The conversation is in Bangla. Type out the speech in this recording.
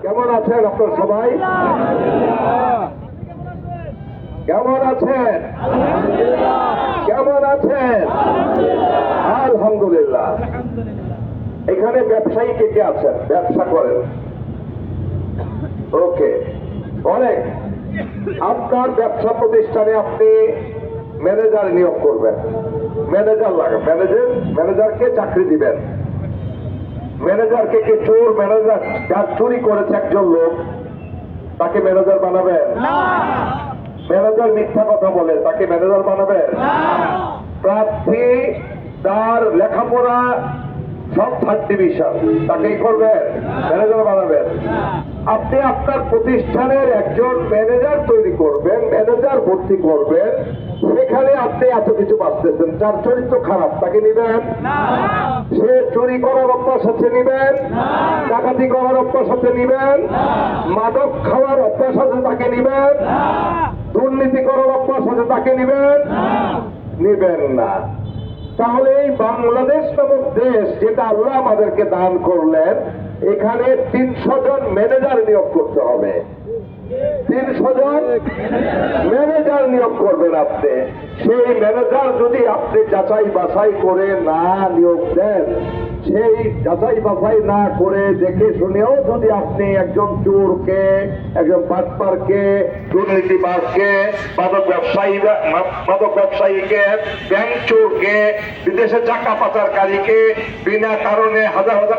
কেমন আছেন আপনার সবাই? কেমন আছেন? কেমন আছেন? আলহামদুলিল্লাহ। এখানে ব্যবসায়ী কে কে আছেন? ব্যবসা করেন? ওকে, অনেক। আপনার ব্যবসা প্রতিষ্ঠানে আপনি ম্যানেজার নিয়োগ করবেন, ম্যানেজার লাগান, ম্যানেজারকে চাকরি দিবেন। ম্যানেজারকে কে চোর ম্যানেজার, যার চুরি করেছে একজন লোক, তাকে ম্যানেজার বানাবেন? ম্যানেজার মিথ্যা কথা বলে, তাকে ম্যানেজার বানাবেন? প্রার্থী তার লেখাপড়া সব থার্ড ডিভিশন, তাকেই করবেন? ম্যানেজার বানাবেন? আপনি আপনার প্রতিষ্ঠানের একজন ম্যানেজার তৈরি করবেন, ম্যানেজার ভর্তি করবেন, সেখানে আপনি এত কিছু বাঁচতেছেন। যার চরিত্র খারাপ তাকে নিবেন? সে চুরি করার অভ্যাস আছে নিবেন? ডাকাতি করার অভ্যাস আছে নিবেন? মাদক খাওয়ার অভ্যাস আছে তাকে নিবেন? দুর্নীতি করার অভ্যাস আছে তাকে নিবেন? নিবেন না। তাহলে এই বাংলাদেশ নামক দেশ, যেটা আল্লাহ আমাদেরকে দান করলেন, এখানে 300 জন ম্যানেজার নিয়োগ করতে হবে। 300 জন ম্যানেজার নিয়োগ করবেন আপনি। সেই ম্যানেজার যদি আপনি যাচাই বাছাই করে না নিয়োগ দেন, সেই যাচাই বাছাই না করে দেখে শুনেও যদি আপনি একজন চোরকে, একজন বাটপারকে, দুর্নীতিবাজকে, মাদক ব্যবসায়ীকে, ব্যাংক চোরকে, বিদেশে টাকা পাচারকারীকে বিনা কারণে হাজার হাজার